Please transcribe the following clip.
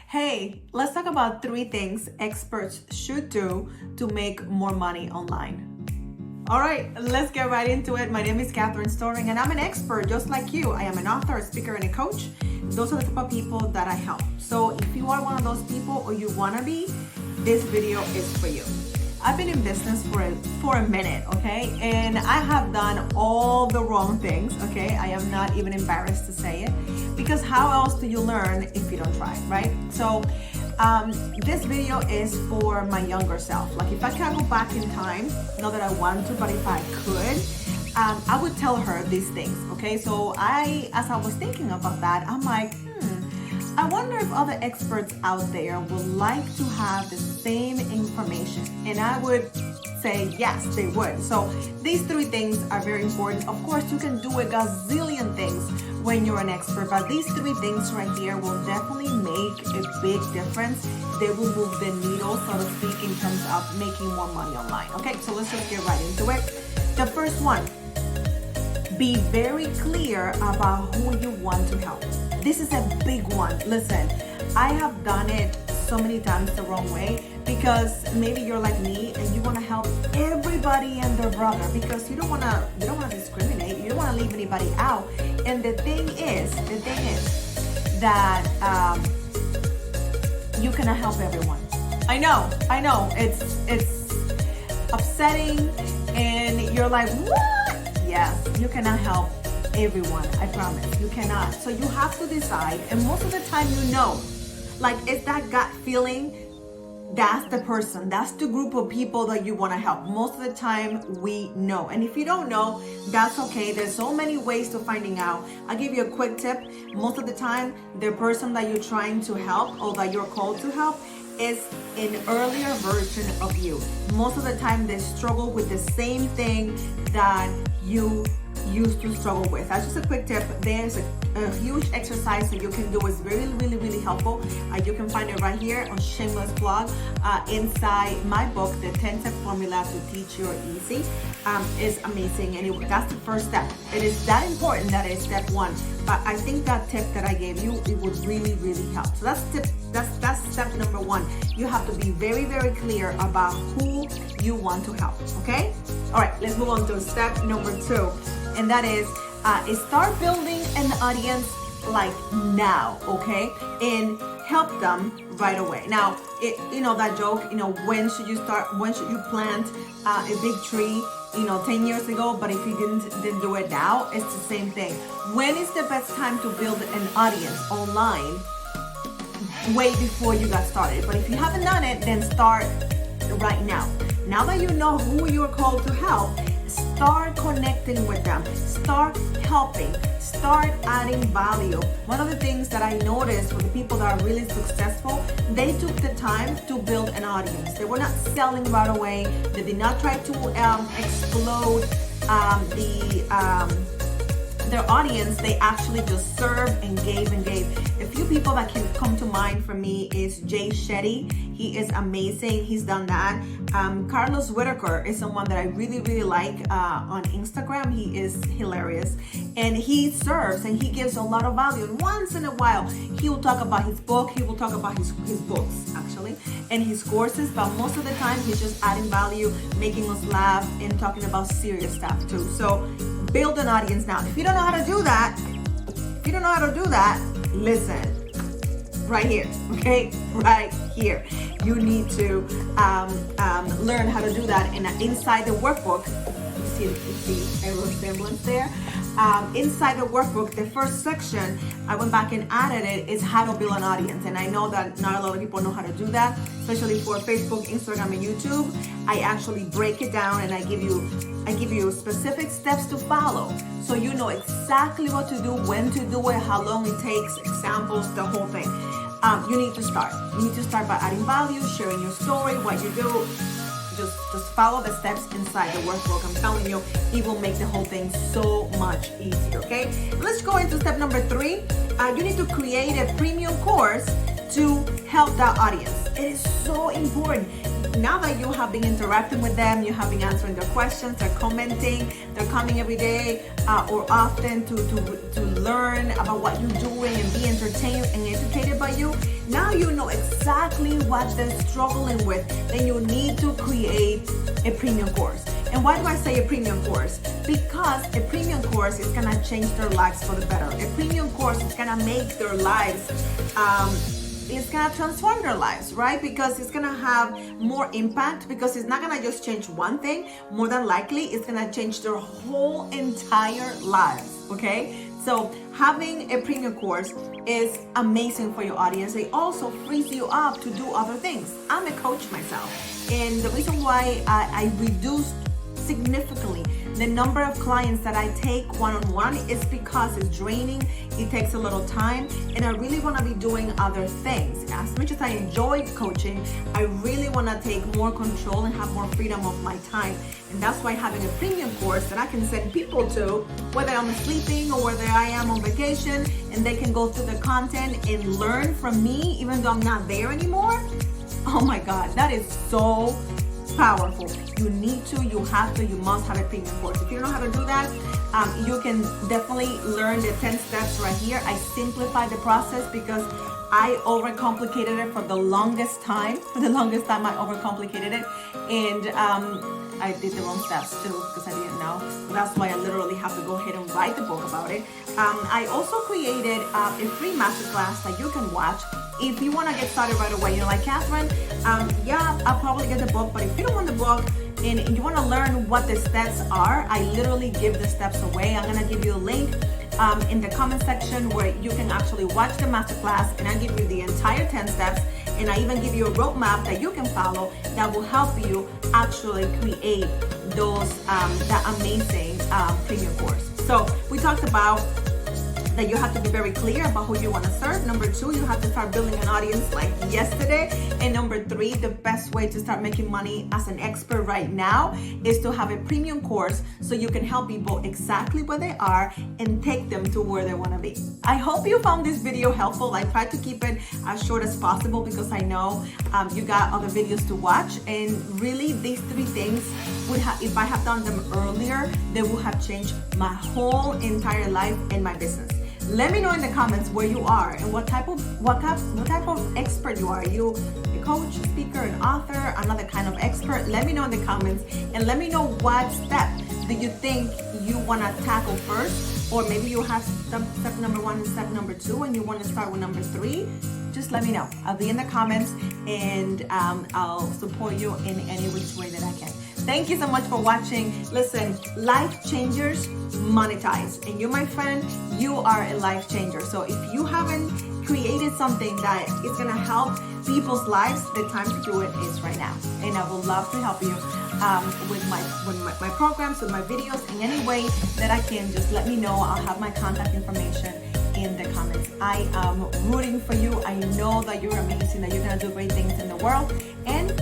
Hey, let's talk about 3 things experts should do to make more money online. All right, let's get right into it. My name is Catherine Storing, and I'm an expert just like you. I am an author, a speaker, and a coach. Those are the type of people that I help. So if you are one of those people or you want to be, this video is for you. I've been in business for a minute, okay? And I have done all the wrong things, okay? I am not even embarrassed to say it, because how else do you learn if you don't try, right? So this video is for my younger self. Like if I can go back in time, not that I want to, but if I could, I would tell her these things, okay? So as I was thinking about that, I'm like, I wonder if other experts out there would like to have the same information. And I would say yes, they would. So these 3 things are very important. Of course, you can do a gazillion things when you're an expert, but these 3 things right here will definitely make a big difference. They will move the needle, so to speak, in terms of making more money online. Okay, so let's just get right into it. The first one, be very clear about who you want to help. This is a big one. Listen, I have done it so many times the wrong way, because maybe you're like me and you want to help everybody and their brother, because you don't want to discriminate. You don't want to leave anybody out. And the thing is that you cannot help everyone. I know. It's upsetting, and you're like, what? Yes, you cannot help everyone, I promise. You cannot. So you have to decide, and most of the time you know, like it's that gut feeling, that's the person, that's the group of people that you want to help. Most of the time we know. And if you don't know, that's okay. There's so many ways to finding out. I'll give you a quick tip. Most of the time, the person that you're trying to help or that you're called to help is an earlier version of you. Most of the time they struggle with the same thing that you used to struggle with. That's just a quick tip. There's a huge exercise that you can do. It's really helpful. You can find it right here on Shameless Blog inside my book, The 10-Step Formula to Teach You Easy. Is amazing, and that's the first step. It is that important that it's step 1. But I think that tip that I gave you, it would really help. So that's step number 1. You have to be very clear about who you want to help. Okay? All right, let's move on to step number 2. And that is start building an audience like now, okay? And help them right away. Now, that joke, when should you start, when should you plant a big tree, 10 years ago, but if you didn't do it now, it's the same thing. When is the best time to build an audience online? Way before you got started. But if you haven't done it, then start right now. Now that you know who you're called to help, start connecting with them, start helping, start adding value. One of the things that I noticed with the people that are really successful, they took the time to build an audience. They were not selling right away. They did not try to explode their audience. They actually just served and gave. A few people that can come to mind for me is Jay Shetty. He is amazing. He's done that. Carlos Whitaker is someone that I really like on Instagram. He is hilarious, and he serves and he gives a lot of value. And once in a while, he will talk about his book. He will talk about his books actually and his courses. But most of the time, he's just adding value, making us laugh, and talking about serious stuff too. So build an audience now. If you don't know how to do that, listen. Right here, okay? Right here. You need to learn how to do that. And inside the workbook, you see a resemblance there. Inside the workbook, the first section, I went back and added it, is how to build an audience. And I know that not a lot of people know how to do that, especially for Facebook, Instagram, and YouTube. I actually break it down and I give you specific steps to follow, so you know exactly what to do, when to do it, how long it takes, examples, the whole thing. You need to start. You need to start by adding value, sharing your story, what you do. Just follow the steps inside the workbook. I'm telling you, it will make the whole thing so much easier, okay? Let's go into step number 3. You need to create a premium course to help that audience. It is so important. Now that you have been interacting with them, you have been answering their questions, they're commenting, they're coming every day or often to learn about what you're doing and be entertained and educated by you, Now you know exactly what they're struggling with. Then you need to create a premium course. And why do I say a premium course? Because a premium course is gonna change their lives for the better. A premium course is gonna make their lives, it's gonna transform their lives, right? Because it's gonna have more impact, because it's not gonna just change one thing. More than likely, it's gonna change their whole entire lives, okay? So having a premium course is amazing for your audience. It also frees you up to do other things. I'm a coach myself, and the reason why I reduced significantly the number of clients that I take one-on-one is because it's draining, it takes a little time, and I really want to be doing other things. As much as I enjoy coaching, I really want to take more control and have more freedom of my time. And that's why having a premium course that I can send people to, whether I'm sleeping or whether I am on vacation, and they can go through the content and learn from me even though I'm not there anymore. Oh my God, that is so powerful. You need to, you have to, you must have a premium course. If you don't know how to do that, you can definitely learn the 10 steps right here. I simplified the process because I overcomplicated it for the longest time. For the longest time, I overcomplicated it. And I did the wrong steps too because I didn't know. That's why I literally have to go ahead and write the book about it. I also created a free masterclass that you can watch if you want to get started right away. You're like, Catherine, yeah, I'll probably get the book, but if you don't want the book and you want to learn what the steps are, I literally give the steps away. I'm going to give you a link in the comment section where you can actually watch the masterclass, and I give you the entire 10 steps, and I even give you a roadmap that you can follow that will help you actually create those that amazing premium course. So we talked about that you have to be very clear about who you want to serve. Number 2, you have to start building an audience like yesterday. And number 3, the best way to start making money as an expert right now is to have a premium course so you can help people exactly where they are and take them to where they want to be. I hope you found this video helpful. I tried to keep it as short as possible because I know you got other videos to watch, and really these 3 things would have, if I have done them earlier, they would have changed my whole entire life and my business. Let me know in the comments where you are and what type of expert you are. Are you a coach, speaker, an author, another kind of expert? Let me know in the comments, and let me know what step do you think you want to tackle first, or maybe you have step number 1 and step number 2 and you want to start with number 3. Just let me know. I'll be in the comments, and I'll support you in any which way that I can. Thank you so much for watching. Listen, life changers monetize. And you, my friend, you are a life changer. So if you haven't created something that is going to help people's lives, the time to do it is right now. And I would love to help you with my programs, with my videos, in any way that I can. Just let me know. I'll have my contact information in the comments. I am rooting for you. I know that you're amazing, that you're going to do great things in the world. And